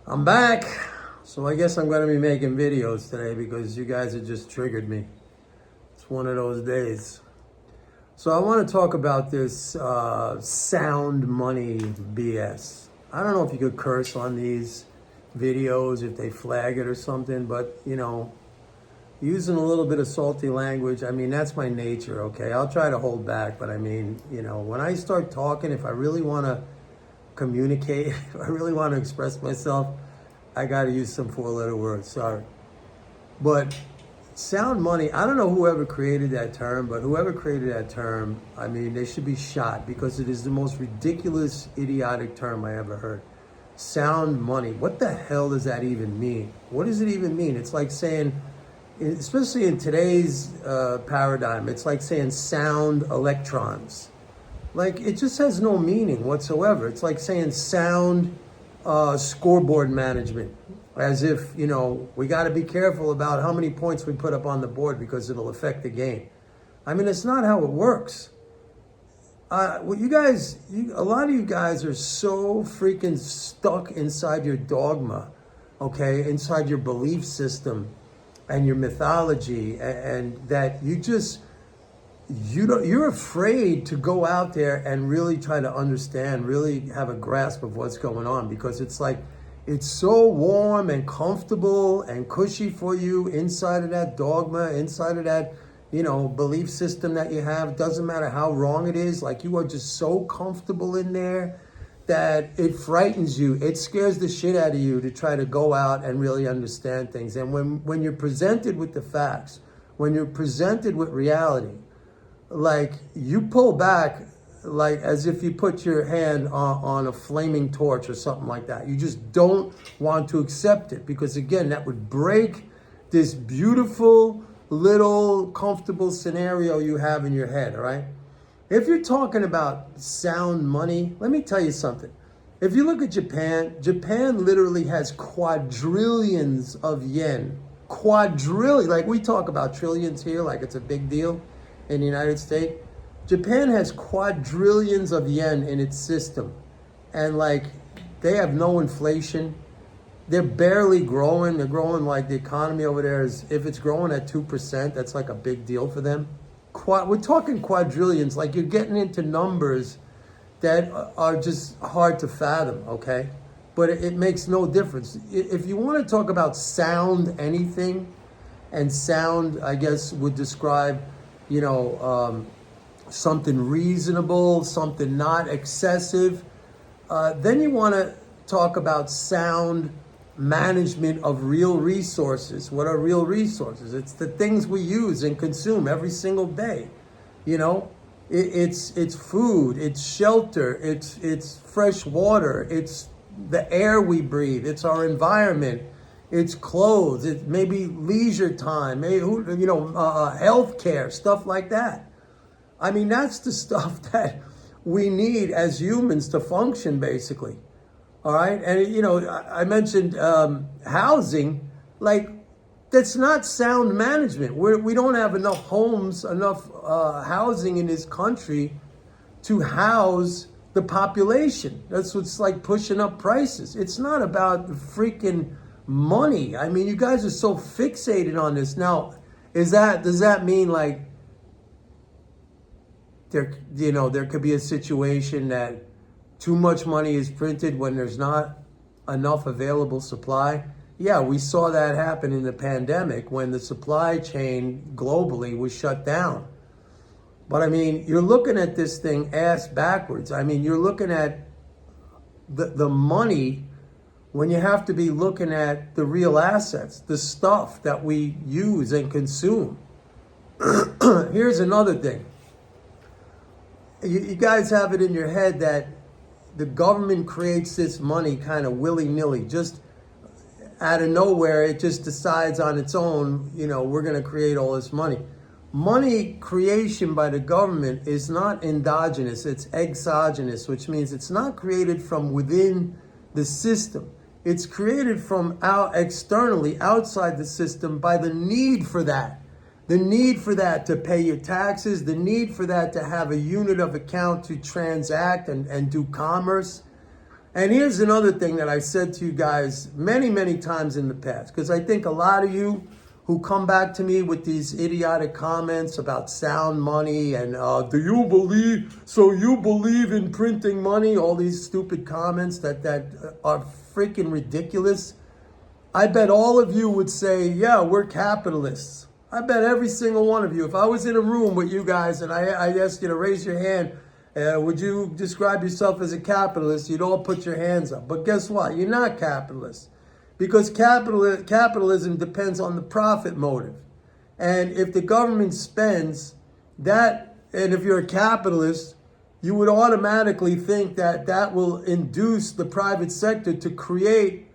I'm back. So I guess I'm going to be making videos today because you guys have just triggered me. It's one of those days. So I want to talk about this sound money BS. I don't know if you could curse on these videos, if they flag it or something, but using a little bit of salty language, I mean, that's my nature, okay? I'll try to hold back, but I mean, when I start talking, if I really want to communicate, if I really want to express myself, I got to use some four-letter words, sorry. But sound money, I don't know whoever created that term, but whoever created that term, I mean, they should be shot because it is the most ridiculous, idiotic term I ever heard. Sound money. What the hell does that even mean? What does it even mean? It's like saying, especially in today's paradigm, it's like saying sound electrons. Like, it just has no meaning whatsoever. It's like saying sound scoreboard management, as if, we got to be careful about how many points we put up on the board because it'll affect the game. I mean, it's not how it works. A lot of you guys are so freaking stuck inside your dogma, okay, inside your belief system and your mythology, and that you're afraid to go out there and really try to understand, really have a grasp of what's going on, because it's so warm and comfortable and cushy for you inside of that dogma, inside of that, belief system that you have. Doesn't matter how wrong it is, like you are just so comfortable in there that it frightens you. It scares the shit out of you to try to go out and really understand things. And when you're presented with the facts, when you're presented with reality, like you pull back, like as if you put your hand on a flaming torch or something like that. You just don't want to accept it because, again, that would break this beautiful little comfortable scenario you have in your head, all right? If you're talking about sound money, let me tell you something. If you look at Japan, Japan literally has quadrillions of yen. Quadrillion, like we talk about trillions here, like it's a big deal in the United States. Japan has quadrillions of yen in its system. And like, they have no inflation. They're barely growing. They're growing, like the economy over there is, if it's growing at 2%, that's like a big deal for them. We're talking quadrillions, like you're getting into numbers that are just hard to fathom, okay? But it makes no difference. If you want to talk about sound anything, and sound, I guess, would describe, something reasonable, something not excessive, then you want to talk about sound management of real resources. What are real resources? It's the things we use and consume every single day. It's food, it's shelter, it's fresh water, it's the air we breathe, it's our environment, it's clothes, it's maybe leisure time, maybe healthcare, stuff like that. I mean, that's the stuff that we need as humans to function, basically. All right. And, I mentioned housing, like that's not sound management. We don't have enough homes, enough housing in this country to house the population. That's what's like pushing up prices. It's not about the freaking money. I mean, you guys are so fixated on this. Now, does that mean like there could be a situation that too much money is printed when there's not enough available supply? Yeah, we saw that happen in the pandemic when the supply chain globally was shut down. But I mean, you're looking at this thing ass backwards. I mean, you're looking at the money when you have to be looking at the real assets, the stuff that we use and consume. Here's another thing. You guys have it in your head that the government creates this money kind of willy-nilly, just out of nowhere. It just decides on its own, we're going to create all this money. Money creation by the government is not endogenous, it's exogenous, which means it's not created from within the system. It's created from externally, outside the system, by the need for that. The need for that to pay your taxes, the need for that to have a unit of account to transact and do commerce. And here's another thing that I said to you guys many, many times in the past, because I think a lot of you who come back to me with these idiotic comments about sound money and do you believe in printing money, all these stupid comments that are freaking ridiculous. I bet all of you would say, yeah, we're capitalists. I bet every single one of you, if I was in a room with you guys and I asked you to raise your hand, would you describe yourself as a capitalist? You'd all put your hands up. But guess what? You're not capitalists. Because capitalism depends on the profit motive. And if the government spends that, and if you're a capitalist, you would automatically think that that will induce the private sector to create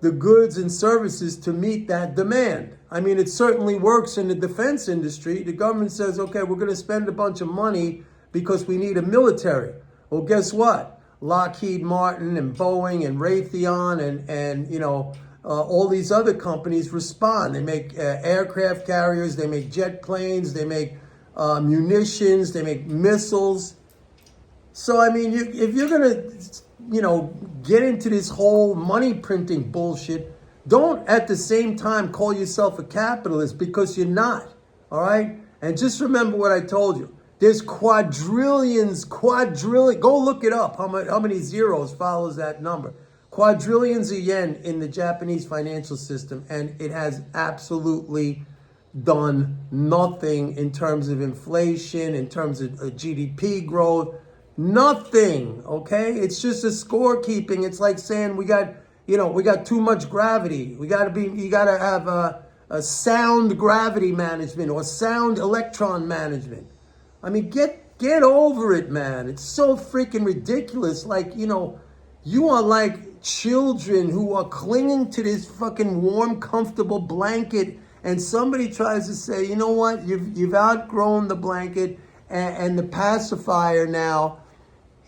the goods and services to meet that demand. I mean, it certainly works in the defense industry. The government says, okay, we're going to spend a bunch of money because we need a military. Well, guess what? Lockheed Martin and Boeing and Raytheon and all these other companies respond. They make aircraft carriers, they make jet planes, they make munitions, they make missiles. So, I mean, if you're going to, get into this whole money printing bullshit, don't at the same time call yourself a capitalist, because you're not, all right? And just remember what I told you. There's quadrillions, go look it up, how many zeros follows that number. Quadrillions of yen in the Japanese financial system, and it has absolutely done nothing in terms of inflation, in terms of GDP growth, nothing, okay? It's just a scorekeeping. It's like saying we got too much gravity. You gotta have a sound gravity management or sound electron management. I mean, get over it, man. It's so freaking ridiculous. Like, you are like children who are clinging to this fucking warm, comfortable blanket, and somebody tries to say, you know what, you've outgrown the blanket and the pacifier now.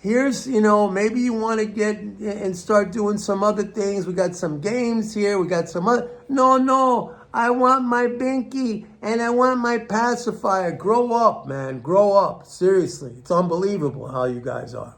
Here's, maybe you want to get and start doing some other things. We got some games here. We got some other. No. I want my binky and I want my pacifier. Grow up, man. Grow up. Seriously. It's unbelievable how you guys are.